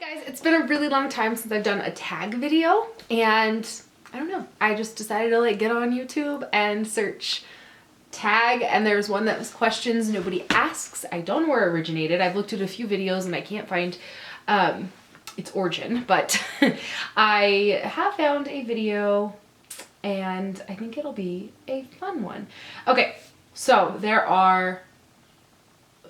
Guys, it's been a really long time since I've done a tag video, and I don't know, I just decided to get on YouTube and search tag, and there's one that was questions nobody asks. I don't know where it originated. I've looked at a few videos and I can't find its origin, but I have found a video and I think it'll be a fun one. Okay, so there are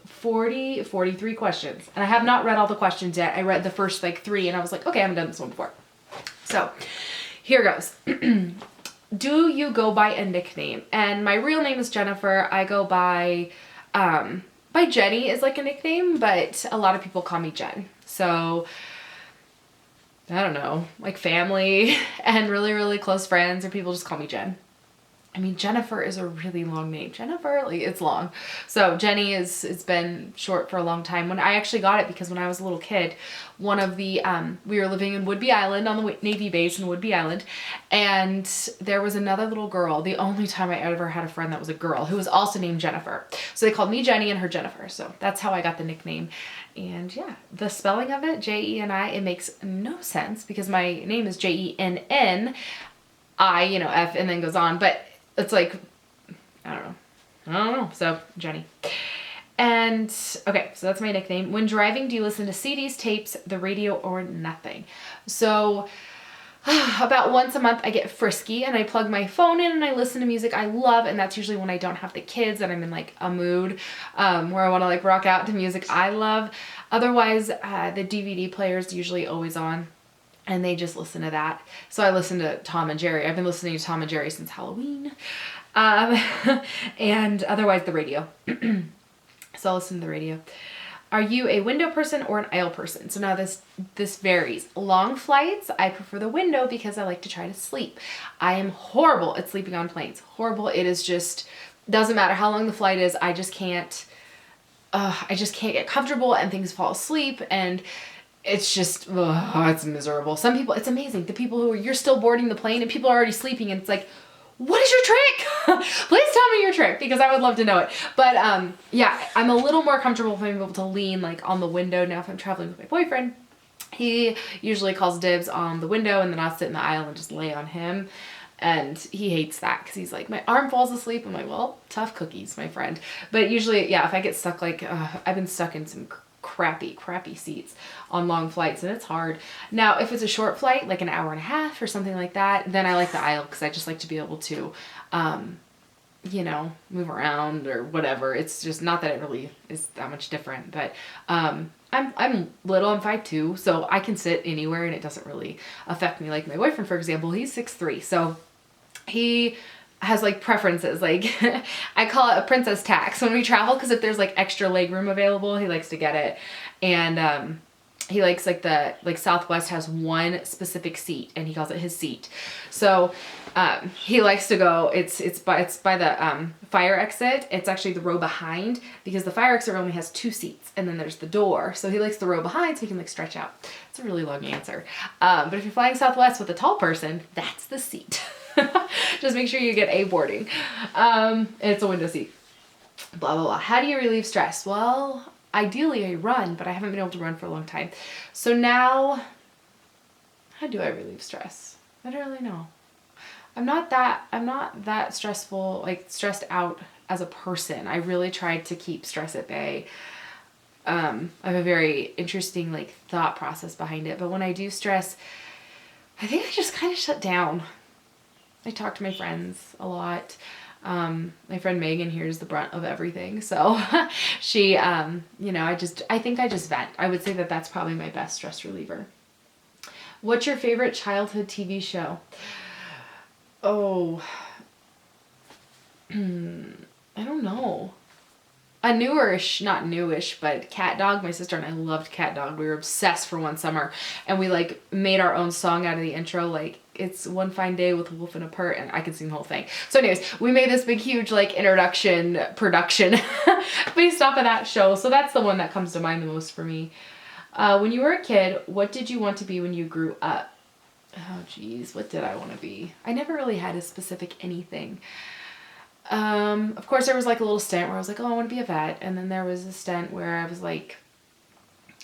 43 questions, and I have not read all the questions yet. I read the first 3 and I was like, okay, I haven't done this one before. So here goes. Do you go by a nickname? And my real name is Jennifer. I go by Jenny is like a nickname, but a lot of people call me Jen. So I don't know, like family and really, really close friends, or people just call me Jen. I mean, Jennifer is a really long name. Jennifer, it's long. So Jenny it's been short for a long time. When I actually got it, because when I was a little kid, one of the, we were living in Whidbey Island on the Navy base in Whidbey Island. And there was another little girl, the only time I ever had a friend that was a girl, who was also named Jennifer. So they called me Jenny and her Jennifer. So that's how I got the nickname. And yeah, the spelling of it, J-E-N-I, it makes no sense because my name is J-E-N-N-I, F, and then goes on. But it's like, I don't know. So Jenny. And okay, so that's my nickname. When driving, do you listen to CDs, tapes, the radio, or nothing? So about once a month I get frisky and I plug my phone in and I listen to music I love, and that's usually when I don't have the kids and I'm in a mood where I want to rock out to music I love. Otherwise, the DVD player is usually always on, and they just listen to that. So I listen to Tom and Jerry. I've been listening to Tom and Jerry since Halloween. And otherwise the radio. So I'll listen to the radio. Are you a window person or an aisle person? So now this varies. Long flights, I prefer the window because I like to try to sleep. I am horrible at sleeping on planes. Horrible. It is just, doesn't matter how long the flight is. I just can't get comfortable and things fall asleep, and it's just, it's miserable. Some people, it's amazing. The people who you're still boarding the plane and people are already sleeping, and it's like, what is your trick? Please tell me your trick, because I would love to know it. But yeah, I'm a little more comfortable being able to lean on the window. Now if I'm traveling with my boyfriend, he usually calls dibs on the window, and then I'll sit in the aisle and just lay on him. And he hates that because he's like, my arm falls asleep. I'm like, well, tough cookies, my friend. But usually, yeah, if I get stuck, I've been stuck in some crappy seats on long flights, and it's hard. Now, if it's a short flight, like an hour and a half or something like that, then I like the aisle because I just like to be able to, move around or whatever. It's just not that it really is that much different, but I'm little, I'm 5'2", so I can sit anywhere and it doesn't really affect me. Like my boyfriend, for example, he's 6'3", so he has preferences. I call it a princess tax when we travel, because if there's extra leg room available, he likes to get it. And he likes Southwest has one specific seat and he calls it his seat. So he likes to go, it's by the fire exit. It's actually the row behind, because the fire exit only has 2 seats and then there's the door. So he likes the row behind so he can stretch out. It's a really long answer. But if you're flying Southwest with a tall person, that's the seat. Just make sure you get A boarding. It's a window seat. Blah, blah, blah. How do you relieve stress? Well, ideally I run, but I haven't been able to run for a long time. So now, how do I relieve stress? I don't really know. I'm not that stressful, stressed out as a person. I really tried to keep stress at bay. I have a very interesting thought process behind it. But when I do stress, I think I just kind of shut down. I talk to my friends a lot. My friend Megan hears the brunt of everything. So she, I think I just vent. I would say that that's probably my best stress reliever. What's your favorite childhood TV show? Oh, I don't know. A newish, not newish, but Cat Dog. My sister and I loved Cat Dog. We were obsessed for one summer, and we made our own song out of the intro. It's one fine day with a wolf and a pert, and I can sing the whole thing. So anyways, we made this big, huge introduction production based off of that show. So that's the one that comes to mind the most for me. When you were a kid, what did you want to be when you grew up? Oh geez, what did I want to be? I never really had a specific anything. Of course there was a little stint where I was like, oh, I want to be a vet. And then there was a stint where I was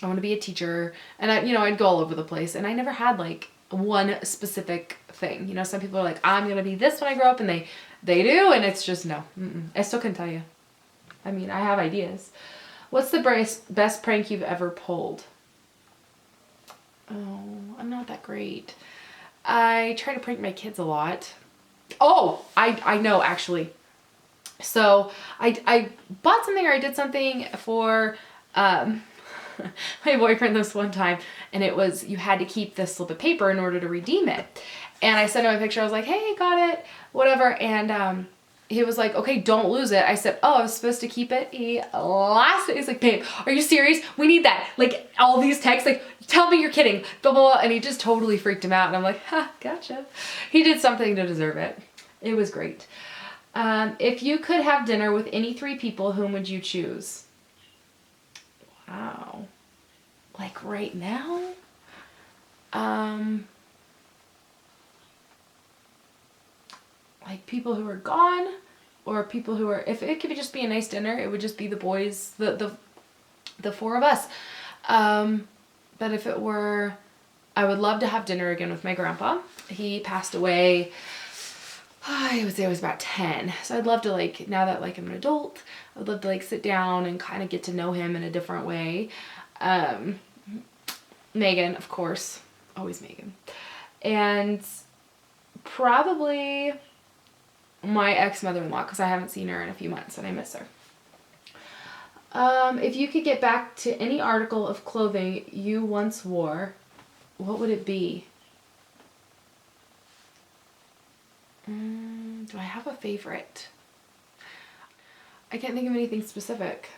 I want to be a teacher. And I'd go all over the place, and I never had like one specific thing. Some people are like, I'm going to be this when I grow up, and they do. And it's just, no, I still couldn't tell you. I mean, I have ideas. What's the best prank you've ever pulled? Oh, I'm not that great. I try to prank my kids a lot. Oh, I know, actually. So I bought something, or I did something for my boyfriend this one time, and it was, you had to keep this slip of paper in order to redeem it. And I sent him a picture. I was like, hey, got it, whatever. And he was like, okay, don't lose it. I said, oh, I was supposed to keep it. He laughed. He's like, babe, are you serious? We need that. Like, all these texts, like, tell me you're kidding. Blah, blah, blah. And he just totally freaked him out. And I'm like, ha, gotcha. He did something to deserve it. It was great. If you could have dinner with any 3 people, whom would you choose? Wow. Like right now? Like people who are gone, or people who are, if it could just be a nice dinner, it would just be the boys, the 4 of us. But if it were, I would love to have dinner again with my grandpa. He passed away, I would say I was about 10. So I'd love to, like, now that like I'm an adult, I'd love to like sit down and kind of get to know him in a different way. Megan, of course, always Megan. And probably my ex-mother-in-law, because I haven't seen her in a few months and I miss her. If you could get back to any article of clothing you once wore, what would it be? Do I have a favorite? I can't think of anything specific.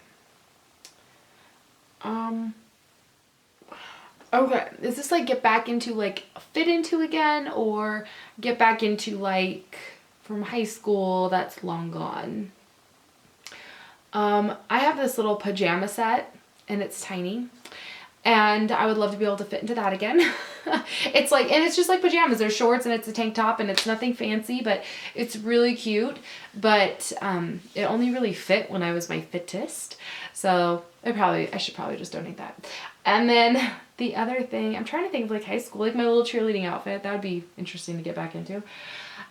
Okay, is this like get back into, like, fit into again, or get back into like from high school that's long gone? I have this little pajama set, and it's tiny, and I would love to be able to fit into that again. It's like, and it's just like pajamas. There's shorts and it's a tank top, and it's nothing fancy, but it's really cute. But it only really fit when I was my fittest. So I should probably just donate that. And then the other thing, I'm trying to think of like high school, like my little cheerleading outfit. That would be interesting to get back into.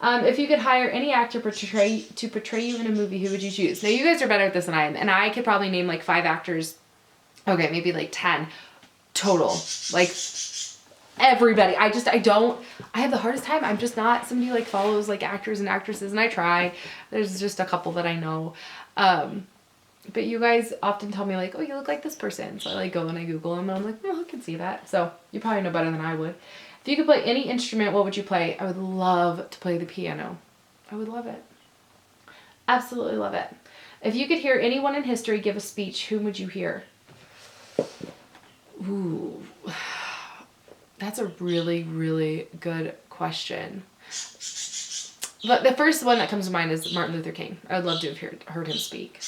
If you could hire any actor to portray you in a movie, who would you choose? Now, you guys are better at this than I am, and I could probably name like 5 actors. Okay, maybe like 10 total. Like everybody. I have the hardest time. I'm just not somebody who like follows like actors and actresses, and I try. There's just a couple that I know. But you guys often tell me like, oh, you look like this person. So I like go and I Google them, and I'm like, oh, I can see that. So you probably know better than I would. If you could play any instrument, what would you play? I would love to play the piano. I would love it. Absolutely love it. If you could hear anyone in history give a speech, whom would you hear? Ooh, that's a really, really good question. But the first one that comes to mind is Martin Luther King. I would love to have heard him speak.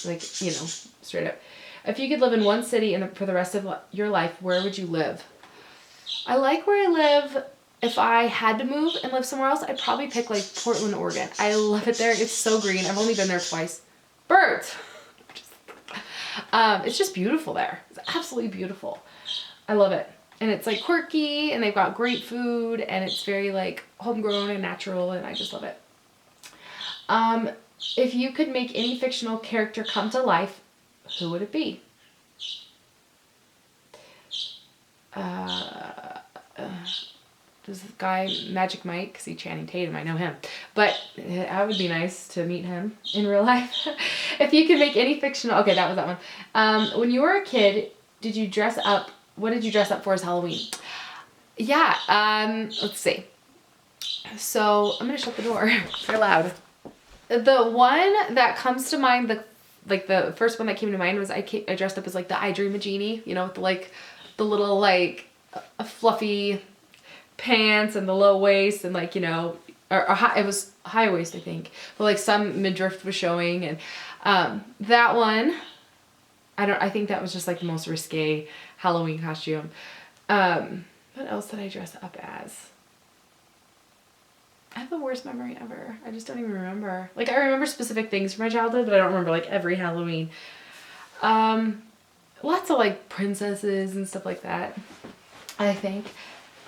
Like, straight up. If you could live in one city for the rest of your life, where would you live? I like where I live. If I had to move and live somewhere else, I'd probably pick like Portland, Oregon. I love it there. It's so green. I've only been there twice. Birds! It's just beautiful there. It's absolutely beautiful. I love it. And it's like quirky, and they've got great food, and it's very like homegrown and natural, and I just love it. If you could make any fictional character come to life, who would it be? This guy, Magic Mike, because he's Channing Tatum, I know him. But that would be nice to meet him in real life. If you could make any fictional... Okay, that was that one. When you were a kid, did you dress up... What did you dress up for as Halloween? Yeah, let's see. So, I'm going to shut the door. They're loud. The one that comes to mind, the first one that came to mind was I dressed up as like the I Dream a Genie, with the little like fluffy pants and the low waist, and like, it was high waist, I think, but like some midriff was showing, and that one, I think that was just like the most risque Halloween costume. What else did I dress up as? I have the worst memory ever. I just don't even remember. Like, I remember specific things from my childhood, but I don't remember like every Halloween. lots of like princesses and stuff like that, I think.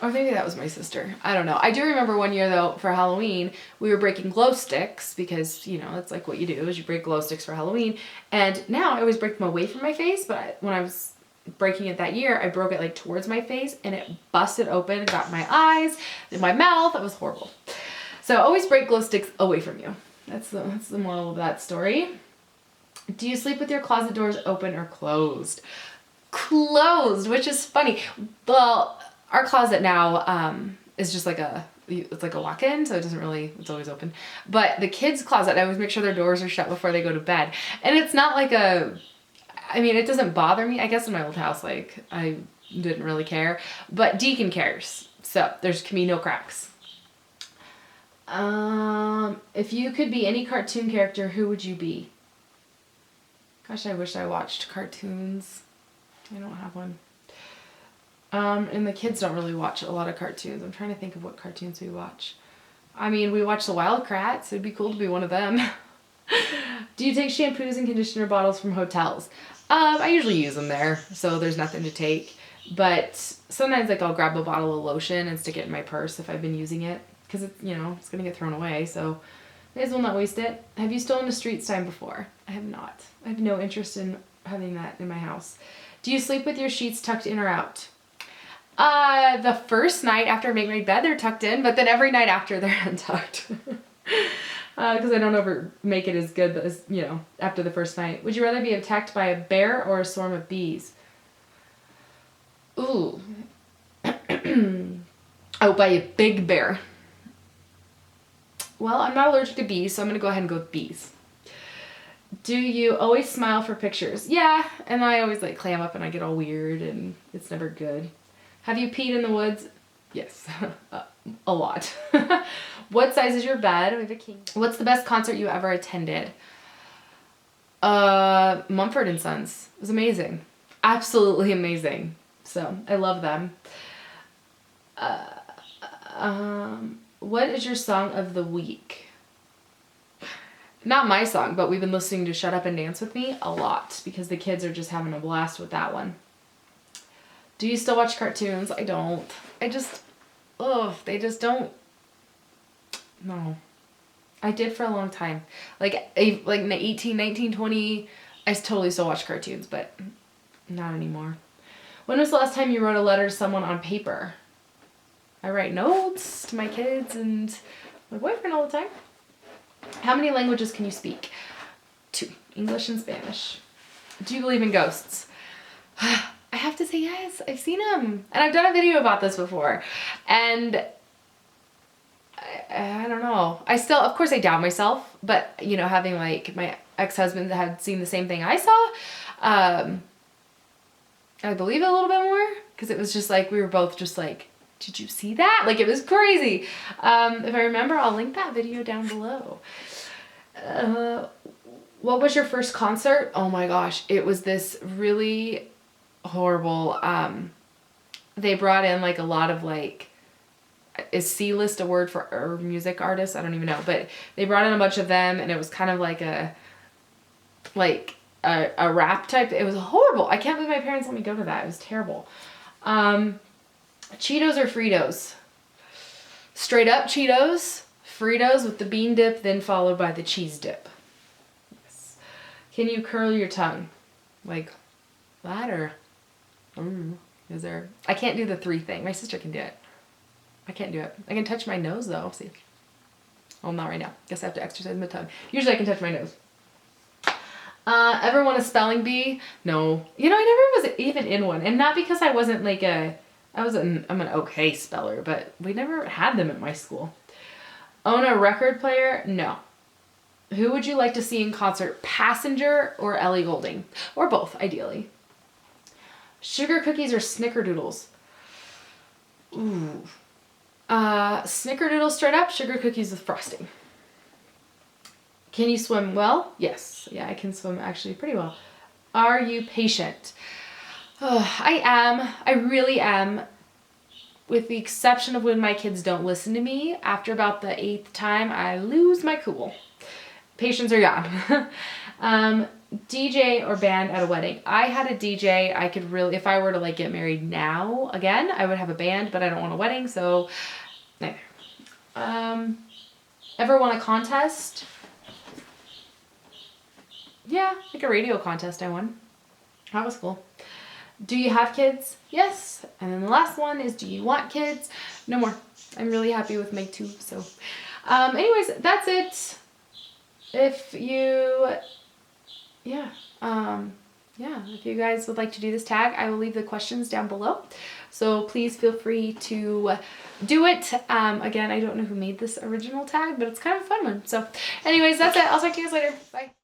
Or maybe that was my sister. I don't know. I do remember one year though, for Halloween, we were breaking glow sticks because, you know, that's like what you do is you break glow sticks for Halloween. And now I always break them away from my face, but when I was breaking it that year, I broke it like towards my face and it busted open and got my eyes and my mouth. It was horrible. So always break glow sticks away from you. That's the moral of that story. Do you sleep with your closet doors open or closed? Closed, which is funny. Well, our closet now is just like it's like a walk-in, so it doesn't really, it's always open. But the kids' closet, I always make sure their doors are shut before they go to bed. And it's not like I mean, it doesn't bother me. I guess in my old house, like, I didn't really care. But Deacon cares, so there can be no cracks. If you could be any cartoon character, who would you be? Gosh, I wish I watched cartoons. I don't have one. And the kids don't really watch a lot of cartoons. I'm trying to think of what cartoons we watch. I mean, we watch the Wild Kratts. It'd be cool to be one of them. Do you take shampoos and conditioner bottles from hotels? I usually use them there, so there's nothing to take. But sometimes, like, I'll grab a bottle of lotion and stick it in my purse if I've been using it. Because, it's, you know, it's going to get thrown away, so may as well not waste it. Have you stolen a street sign before? I have not. I have no interest in having that in my house. Do you sleep with your sheets tucked in or out? The first night after I make my bed, they're tucked in, but then every night after they're untucked. Because I don't ever make it as good as, you know, after the first night. Would you rather be attacked by a bear or a swarm of bees? Ooh. Oh, by a big bear. Well, I'm not allergic to bees, so I'm going to go ahead and go with bees. Do you always smile for pictures? Yeah, and I always like clam up and I get all weird and it's never good. Have you peed in the woods? Yes, a lot. What size is your bed? We have a king. What's the best concert you ever attended? Mumford & Sons. It was amazing. Absolutely amazing. So, I love them. What is your song of the week? Not my song, but we've been listening to Shut Up and Dance With Me a lot because the kids are just having a blast with that one. Do you still watch cartoons? I don't. They just don't. No. I did for a long time. Like in 18, 19, 20, I totally still watch cartoons, but not anymore. When was the last time you wrote a letter to someone on paper? I write notes to my kids and my boyfriend all the time. How many languages can you speak? 2. English and Spanish. Do you believe in ghosts? I have to say yes. I've seen them. And I've done a video about this before. And I don't know. I still, of course I doubt myself. But, you know, having like my ex-husband that had seen the same thing I saw, I believe it a little bit more. Because it was just like, we were both just like, did you see that? Like, it was crazy. If I remember, I'll link that video down below. What was your first concert? Oh my gosh. It was this really horrible, they brought in like a lot of like, is C-list a word for music artists? I don't even know, but they brought in a bunch of them and it was kind of like a rap type. It was horrible. I can't believe my parents let me go to that. It was terrible. Cheetos or Fritos? Straight up Cheetos. Fritos with the bean dip, then followed by the cheese dip. Yes. Can you curl your tongue? Like that or... is there... I can't do the 3 thing. My sister can do it. I can't do it. I can touch my nose though. See. Oh, not right now. Guess I have to exercise my tongue. Usually I can touch my nose. Ever won a spelling bee? No. You know, I never was even in one. And not because I wasn't like I'm an okay speller, but we never had them at my school. Own a record player? No. Who would you like to see in concert? Passenger or Ellie Goulding? Or both, ideally. Sugar cookies or snickerdoodles? Ooh. Snickerdoodles straight up, sugar cookies with frosting. Can you swim well? Yes. Yeah, I can swim actually pretty well. Are you patient? Oh, I am. I really am. With the exception of when my kids don't listen to me. After about the 8th time, I lose my cool. Patience are gone. DJ or band at a wedding. I had a DJ. I could really, if I were to like get married now again, I would have a band, but I don't want a wedding, so neither. Ever won a contest? Yeah, like a radio contest I won. That was cool. Do you have kids? Yes. And then the last one is, do you want kids? No more. I'm really happy with my 2. So anyways, that's it. If you, if you guys would like to do this tag, I will leave the questions down below. So please feel free to do it. Again, I don't know who made this original tag, but it's kind of a fun one. So anyways, that's it. I'll talk to you guys later. Bye.